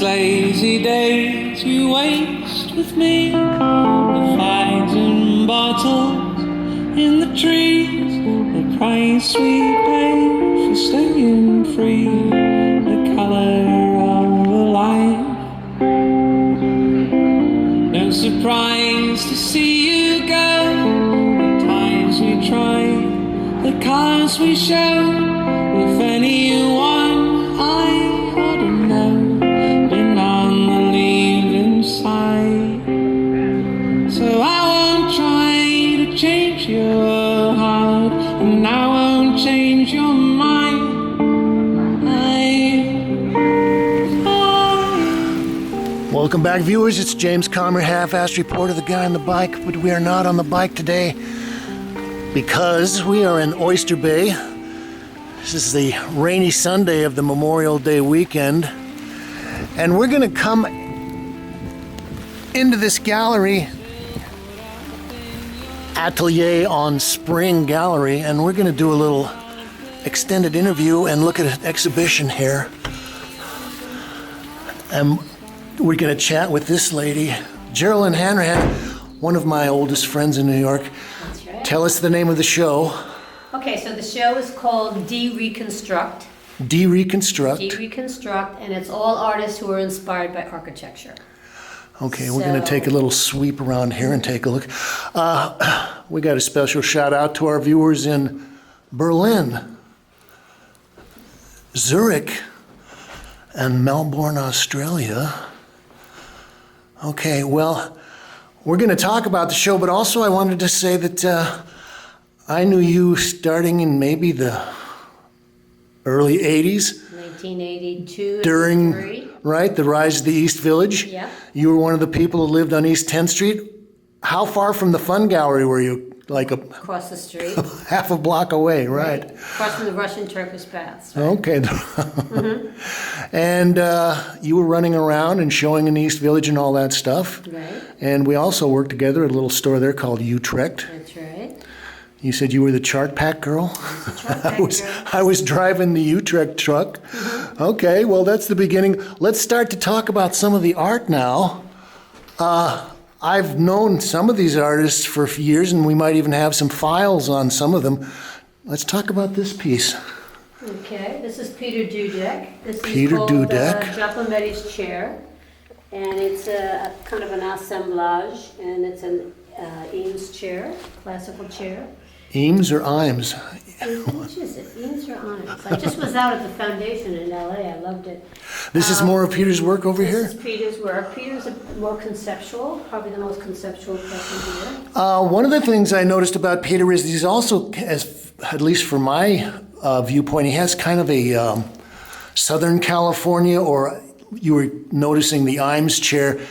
Lazy days you waste with me, the flags and bottles in the trees, the price we pay for staying free, the color of a life. No surprise to see you go, the times we tried, the cars we showed, if anyone I ought to know. So I won't try to change your heart, and I won't change your mind. Welcome back, viewers. It's James Comer, half-assed report of the guy on the bike, but we are not on the bike today because we are in Ouster Bay. This is the rainy Sunday of the Memorial Day weekend, and we're going to come into this gallery, Atelier on Spring Galerie, and we're going to do a little extended interview and look at an exhibition here. And we're going to chat with this lady, Jerelyn Hanrahan, one of my oldest friends in New York. That's right. Tell us the name of the show. Okay, so the show is called Reconstruct. Reconstruct. Reconstruct, and it's all artists who are inspired by architecture. Okay, we're going to take a little sweep around here and take a look. We got a special shout out to our viewers in Berlin, Zurich, and Melbourne, Australia. Okay, well, we're going to talk about the show, but also I wanted to say that I knew you starting in maybe the early 80s. 1982. During, 83. right, the rise of the East Village. Yeah. You were one of the people who lived on East 10th Street. How far from the Fun Gallery were you? Like across the street. half a block away, right? Across from the Russian Turkish baths. Right? Okay. Mm-hmm. And you were running around and showing in East Village and all that stuff. Right. And we also worked together at a little store there called Utrecht. That's right. You said you were the chart pack girl? I was driving the Utrecht truck. Mm-hmm. Okay, well, that's the beginning. Let's start to talk about some of the art now. I've known some of these artists for years, and we might even have some files on some of them. Let's talk about this piece. Okay, this is Peter Dudek. This Peter is called Dudek. Giacometti's chair, and it's a kind of an assemblage, and it's an Eames chair, classical chair. Eames or Imes? Which is it? Eames or Imes? I just was out at the foundation in LA. I loved it. This is more of Peter's work over here? This is Peter's work. Peter's more conceptual, probably the most conceptual person here. One of the things I noticed about Peter is he's also, at least from my viewpoint, he has kind of a Southern California, or you were noticing the Imes chair.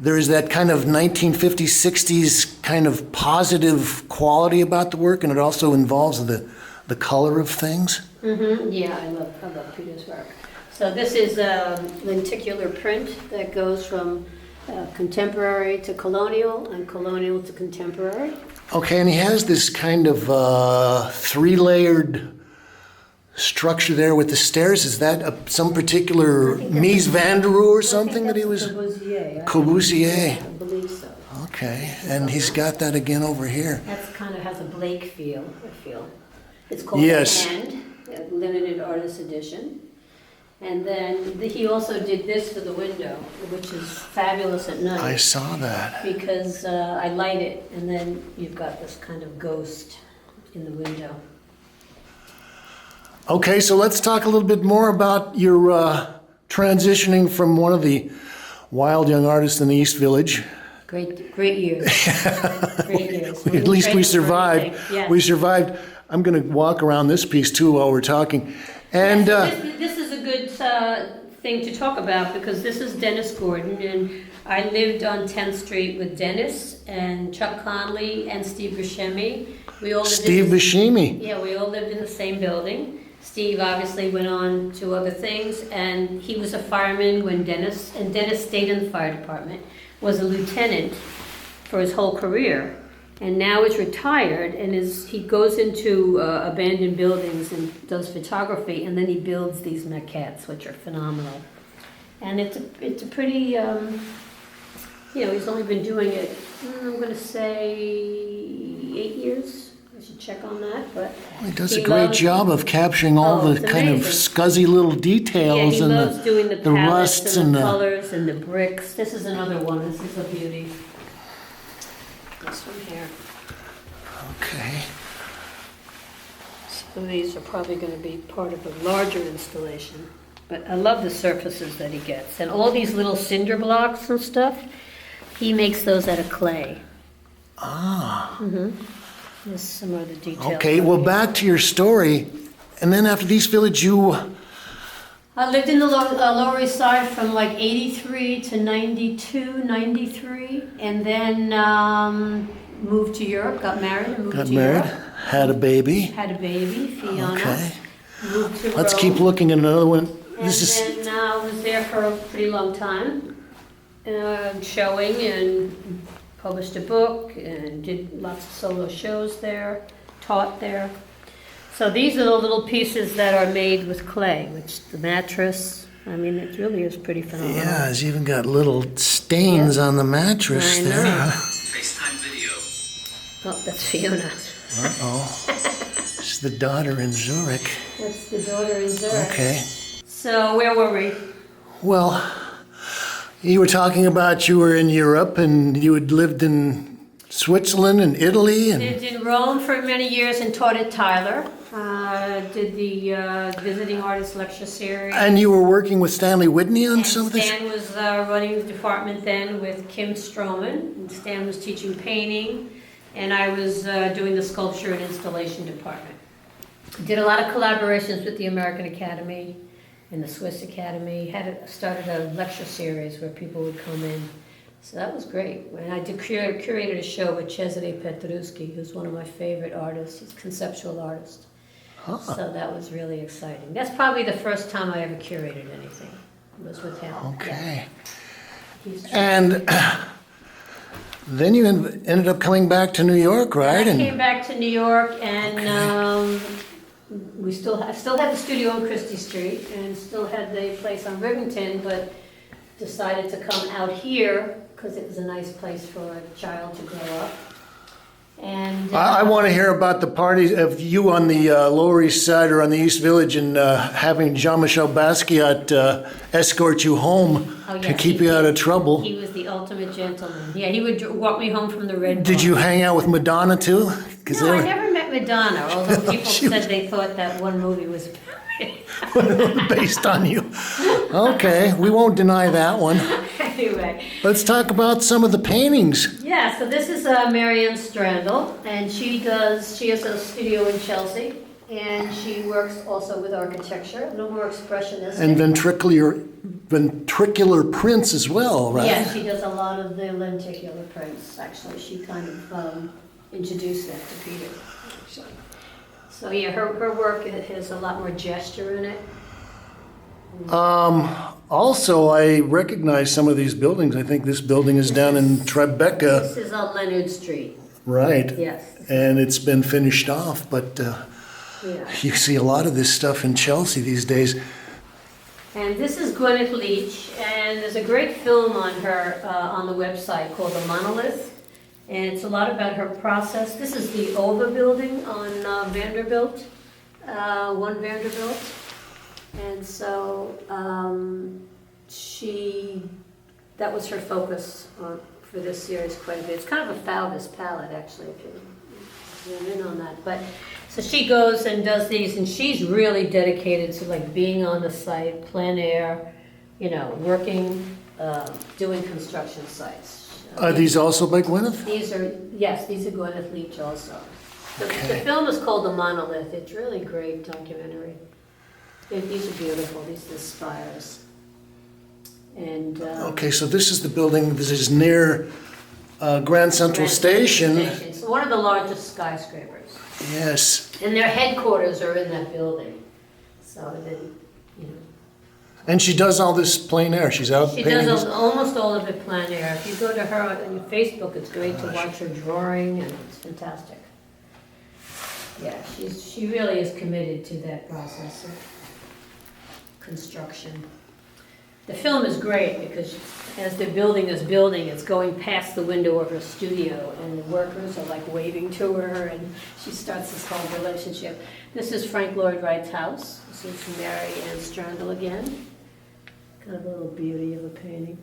There is that kind of 1950s, 60s kind of positive quality about the work, and it also involves the color of things. Mm-hmm. Yeah, I love Peter's work. So this is a lenticular print that goes from contemporary to colonial and colonial to contemporary. Okay, and he has this kind of three-layered structure there with the stairs. Is that some particular Mies van der Rohe or something that he was? Corbusier. I believe so. Okay, and he's got that again over here. That kind of has a Blake feel, I feel. It's called Yes. The Hand, a limited artist edition. And then he also did this for the window, which is fabulous at night. I saw that. Because I light it, and then you've got this kind of ghost in the window. Okay, so let's talk a little bit more about your transitioning from one of the wild young artists in the East Village. Great years. Great years. At least we survived. Yes. We survived. I'm going to walk around this piece too while we're talking. And this is a good thing to talk about because this is Dennis Gordon, and I lived on 10th Street with Dennis and Chuck Conley and Steve Buscemi. We all lived Steve Buscemi. Yeah, we all lived in the same building. Steve obviously went on to other things, and he was a fireman when Dennis stayed in the fire department, was a lieutenant for his whole career, and now is retired, and he goes into abandoned buildings and does photography, and then he builds these maquettes, which are phenomenal. And it's a pretty, he's only been doing it, I'm going to say 8 years. I should check on that, but He does a great job of capturing all the kind of scuzzy little details he and loves doing the palettes rusts and the colors and the bricks. This is another one. This is a beauty. This one here. Okay. Some of these are probably going to be part of a larger installation. But I love the surfaces that he gets. And all these little cinder blocks and stuff, he makes those out of clay. Ah. Mm-hmm. There's some other details. Okay, well, back to your story. And then after the East Village, you... I lived in the Lower East Side from like 83 to 92, 93. And then moved to Europe, got married and moved to Europe. Had a baby. Had a baby, Fiona. Okay. Moved to Let's Rome. keep looking at another one. And then I was there for a pretty long time, showing and published a book and did lots of solo shows there, taught there. So these are the little pieces that are made with clay, which the mattress, I mean, it really is pretty phenomenal. Yeah, it's even got little stains on the mattress I there. know. FaceTime video. Oh, that's Fiona. Uh-oh. It's the daughter in Zurich. That's the daughter in Zurich. Okay. So where were we? Well, you were talking about you were in Europe and you had lived in Switzerland and Italy. And Lived in Rome for many years and taught at Tyler. Did the visiting artist lecture series. And you were working with Stanley Whitney on And some of this? Stan was running the department then with Kim Stroman. And Stan was teaching painting, and I was doing the sculpture and installation department. Did a lot of collaborations with the American Academy and the Swiss Academy. Started a lecture series where people would come in. So that was great. And I curated a show with Cesare Petruski, who's one of my favorite artists. He's a conceptual artist. Huh. So that was really exciting. That's probably the first time I ever curated anything. Was with him. Okay. Yeah. He's And then you ended up coming back to New York, right? I came back to New York, and we still had the studio on Christie Street, and still had the place on Rivington, but decided to come out here because it was a nice place for a child to grow up. And I want to hear about the parties of you on the Lower East Side or on the East Village and having Jean-Michel Basquiat escort you home to keep you out of trouble. He was the ultimate gentleman. Yeah, he would walk me home from the Red Did Bar. you hang out with Madonna too? No, I never met Madonna, although people said they thought that one movie was based on you. Okay, we won't deny that one. Anyway. Let's talk about some of the paintings. Yeah, so this is Ann Strandell, and she has a studio in Chelsea, and she works also with architecture, a little more expressionistic. And ventricular prints as well, right? Yeah, she does a lot of the lenticular prints, actually. She kind of introduced that to Peter, actually. So yeah, her work has a lot more gesture in it. Also, I recognize some of these buildings. I think this building is down in Tribeca. This is on Leonard Street. Right. Yes. And it's been finished off, but Yeah. you see a lot of this stuff in Chelsea these days. And this is Gwyneth Leech, and there's a great film on her on the website called The Minimalist, and it's a lot about her process. This is the Ova building on Vanderbilt, 1 Vanderbilt. And so that was her focus for this series quite a bit. It's kind of a Faubus palette, actually, if you zoom in on that. But so she goes and does these, and she's really dedicated to like being on the site, plein-air, working, doing construction sites. Are these also by Gwyneth? These are Gwyneth Leech also. The Okay. film is called The Monolith. It's really great documentary. These are beautiful. These are the spires. And Okay, so this is the building that is near Grand Central Station. It's one of the largest skyscrapers. Yes. And their headquarters are in that building. So then, you know. And she does all this plein air. She's out She painting. does almost all of it plein-air. If you go to her on your Facebook, it's great to watch her drawing, and it's fantastic. Yeah, she really is committed to that process of construction. The film is great because as they're building this building, it's going past the window of her studio, and the workers are like waving to her, and she starts this whole relationship. This is Frank Lloyd Wright's house. This is Mary Ann Strandell again. Kind of a little beauty of a painting.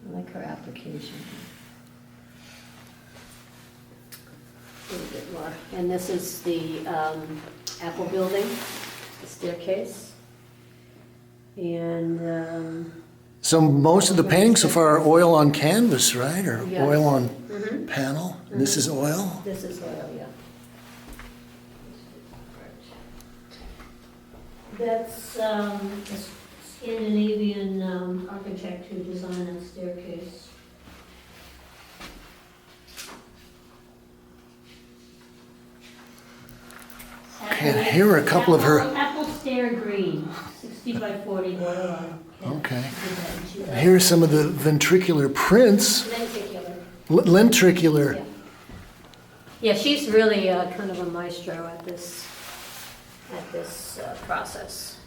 I like her application. A little bit more. And this is the Apple building, the staircase. And So most of the paintings so far are oil on canvas, right? Or Yeah. oil on panel? And this is oil? this is oil, yeah. That's a Scandinavian architect who designed that staircase. Okay, and here are a couple of her... Apple stair green, 60 by 40 oil on. Okay. And here are some of the ventricular prints. Lenticular. Lenticular. Yeah. Yeah, she's really kind of a maestro at this process.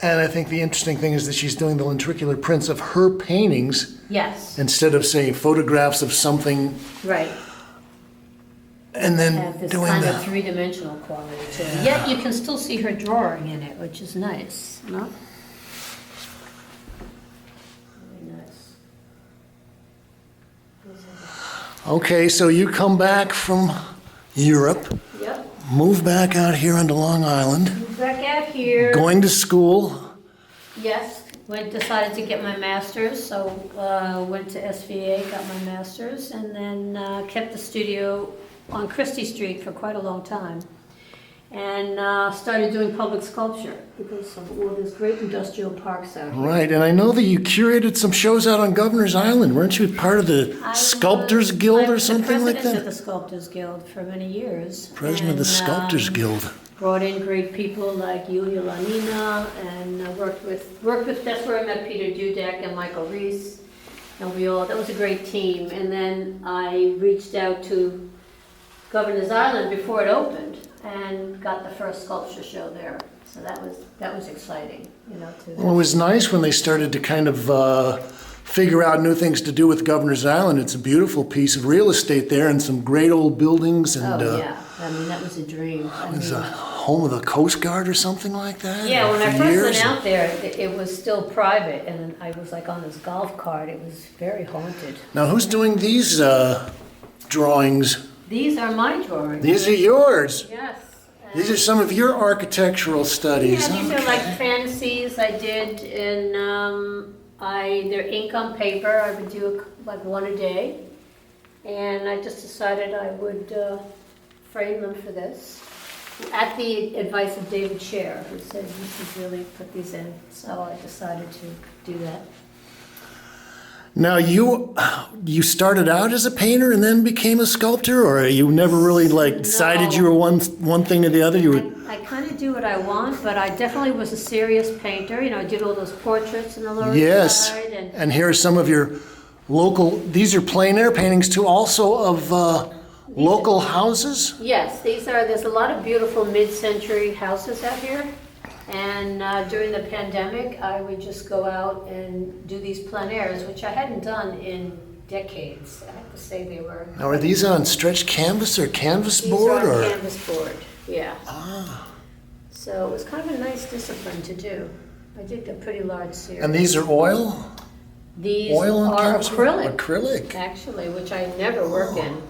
And I think the interesting thing is that she's doing the lenticular prints of her paintings Yes, instead of, say, photographs of something right. and then Have this doing kind of the... three-dimensional quality to it. Yet you can still see her drawing in it, which is nice, no? Really nice. Okay, so you come back from Europe, Yep. move back out here onto Long Island, Moved back out here. going to school. Yes, decided to get my master's, so went to SVA, got my master's, and then kept the studio on Christie Street for quite a long time. And started doing public sculpture because of all these great industrial parks out here. Right, and I know that you curated some shows out on Governor's Island. Weren't you part of the Sculptors Guild or something like I was the president of that? the Sculptors Guild for many years. President of the Sculptors Guild. Brought in great people like Yulia Lanina, and worked with. That's where I met Peter Dudak and Michael Reese, and that was a great team. And then I reached out to Governor's Island before it opened, and got the first sculpture show there. So that was exciting, you know. Well, it was nice when they started to kind of figure out new things to do with Governor's Island. It's a beautiful piece of real estate there and some great old buildings. And yeah, I mean that was a dream. it's a home of the Coast Guard or something like that. Yeah, when I for first years. went out there, it was still private, and I was like on this golf cart. It was very haunted. Now, who's doing these drawings? These are my drawings. These are yours. Yes. These are some of your architectural studies. Yeah, these are like fantasies I did, and they're ink on paper. I would do like one a day, and I just decided I would frame them for this. At the advice of David Scher, who said you should really put these in, so I decided to do that. Now, you started out as a painter and then became a sculptor, or you never really decided you were one thing or the other? You were... I kind of do what I want, but I definitely was a serious painter. You know, I did all those portraits in the Lower East Side. And here are some of your local, these are plein air paintings too, also of local houses? Yes, there's a lot of beautiful mid-century houses out here. And during the pandemic, I would just go out and do these plein airs, which I hadn't done in decades. I have to say they were. Now, are these on stretched canvas or canvas board? These are on or? canvas board, yeah. Ah. So it was kind of a nice discipline to do. I did a pretty large series. And these are oil? These Oil on are canvas? acrylic. Acrylic. Actually, which I never work in.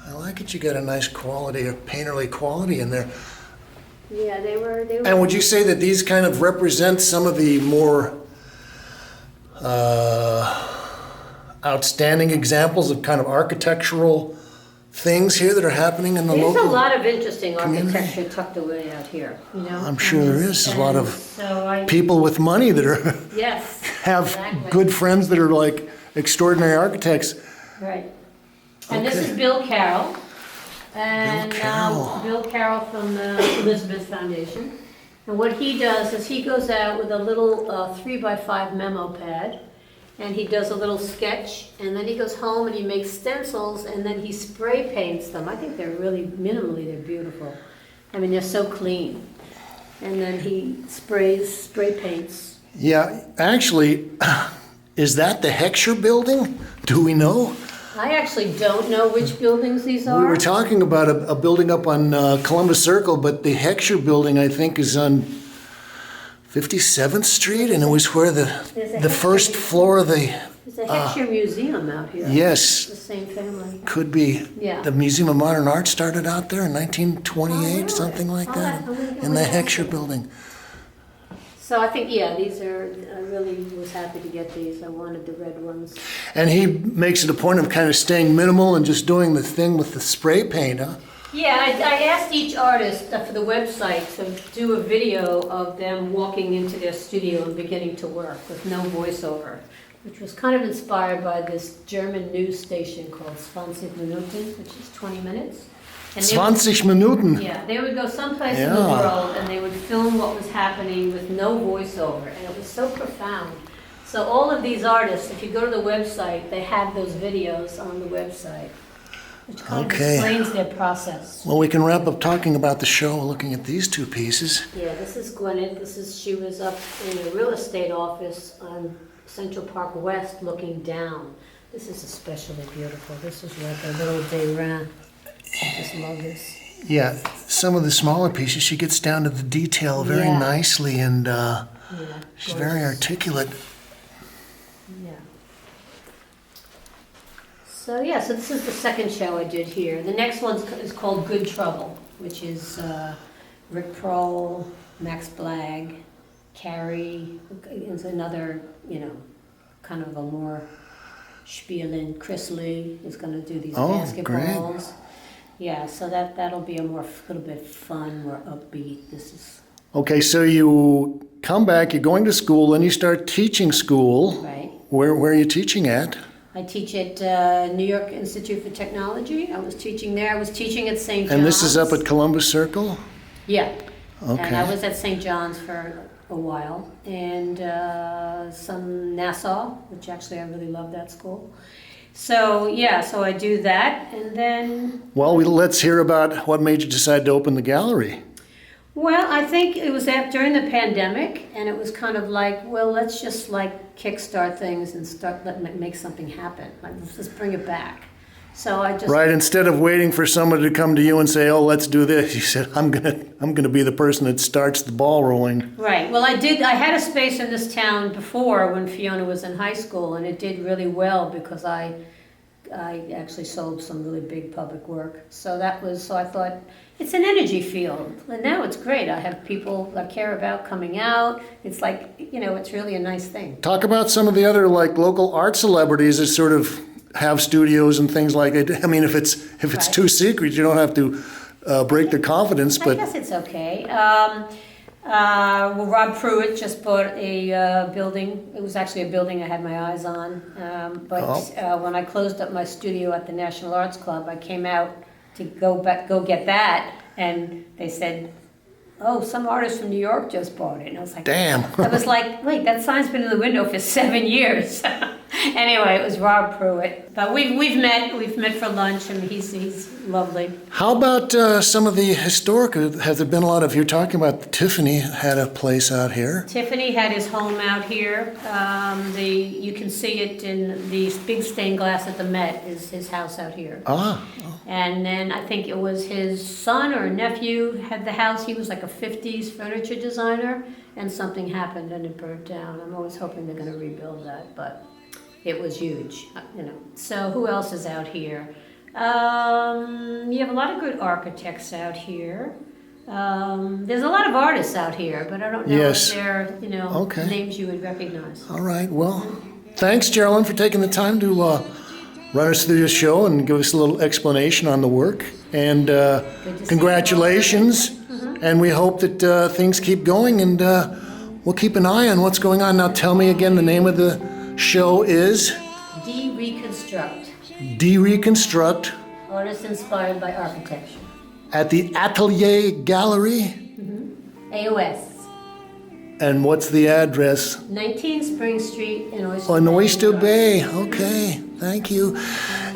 I like it. You got a nice quality, a painterly quality in there. Yeah, they were. And would you say that these kind of represent some of the more outstanding examples of kind of architectural things here that are happening in the There's local? a lot of interesting community? architecture tucked away out here, you know? I'm sure there is. There's a lot of So people with money that are yes, have exactly. good friends that are like extraordinary architects. Right. And this Okay. is Bill Carroll. And Carroll. Bill Carroll from the Elizabeth Foundation. And what he does is he goes out with a little 3x5 memo pad, and he does a little sketch, and then he goes home and he makes stencils, and then he spray paints them. I think they're really, minimally, they're beautiful. I mean, they're so clean. And then he spray paints. Yeah, actually, is that the Heckscher building? Do we know? I actually don't know which buildings these are. We were talking about a building up on Columbus Circle, but the Heckscher building, I think, is on 57th Street, and it was where the first floor of the, There's a Heckscher Museum out here. yes, The same family. could be. Yeah. The Museum of Modern Art started out there in 1928, Oh, really? something like Oh, that, I'm gonna go in the look. Heckscher building. So I think, yeah, these are, I really was happy to get these. I wanted the red ones. And he makes it a point of kind of staying minimal and just doing the thing with the spray paint, huh? Yeah, I asked each artist for the website to do a video of them walking into their studio and beginning to work with no voiceover, which was kind of inspired by this German news station called 20 Minuten, which is 20 minutes. And they would- 20 Minuten. Yeah, they would go someplace in the Yeah. world and they would film what was happening with no voiceover, and it was so profound. So all of these artists, if you go to the website, they have those videos on the website, which kind Okay. of explains their process. Well, we can wrap up talking about the show looking at these two pieces. Yeah, this is Gwyneth. She was up in a real estate office on Central Park West looking down. This is especially beautiful. This is like a little day round. I just love this. Yeah, some of the smaller pieces, she gets down to the detail very Yeah. nicely, and Yeah, she's very gorgeous. articulate. Yeah. So yeah, so this is the second show I did here. The next one is called Good Trouble, which is Rick Prohl, Max Blagg, Carrie. It's another, kind of a more spielen. Chris Lee is going to do these Oh, basketballs. Yeah, so that'll be a little bit fun, more upbeat. This is Okay, so you come back, you're going to school, then you start teaching school. right. Where are you teaching at? I teach at New York Institute for Technology. I was teaching there. I was teaching at St. John's. And this is up at Columbus Circle? Yeah. And I Okay. was at St. John's for a while. And some Nassau, which actually I really love that school. So, yeah, so I do that. And then, Well, let's hear about what made you decide to open the gallery. well, I think it was during the pandemic. And it was kind of like, well, let's just kickstart things and make something happen. Let's just bring it back. So I just... Right, instead of waiting for somebody to come to you and say, oh, let's do this, you said, I'm gonna be the person that starts the ball rolling. Right. Well, I had a space in this town before when Fiona was in high school, and it did really well because I actually sold some really big public work. So I thought, it's an energy field. And now it's great. I have people I care about coming out. It's like, it's really a nice thing. Talk about some of the other local art celebrities that sort of have studios and things like it. I mean, if it's Right. too secret, you don't have to break their confidence, I but guess it's okay. Well, Rob Pruitt just bought a building. It was actually a building I had my eyes on. When I closed up my studio at the National Arts Club, I came out to go get that, and they said, oh, some artist from New York just bought it. And I was like, damn. I was like, wait, that sign's been in the window for 7 years. Anyway, it was Rob Pruitt. But we've met for lunch, and he's lovely. How about some of the historic? Have there been a lot of, you're talking about Tiffany had a place out here. Tiffany had his home out here. You can see it in the big stained glass at the Met is his house out here. Ah, And then I think it was his son or nephew had the house. He was like a 50s furniture designer, and something happened and it burnt down. I'm always hoping they're going to rebuild that, but it was huge, So who else is out here? You have a lot of good architects out here. There's a lot of artists out here, but I don't know Yes. if they're, Okay. names you would recognize. all right. Well, thanks, Jerelyn, for taking the time to run us through the show and give us a little explanation on the work. And see congratulations. And we hope that things keep going, and we'll keep an eye on what's going on. Now tell me again, the name of the show is? Reconstruct. Reconstruct. Artists inspired by architecture. At the Atelier Gallery. AOS. And what's the address? 19 Spring Street in Oyster Bay. On Oyster Bay. Okay, thank you.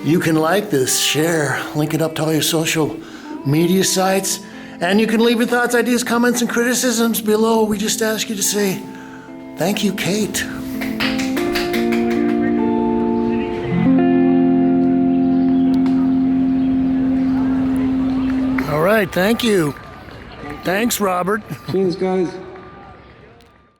You can like this, share, link it up to all your social media sites. And you can leave your thoughts, ideas, comments, and criticisms below. We just ask you to say, thank you, Kate. All right, thank you. Thanks, Robert. Cheers, guys.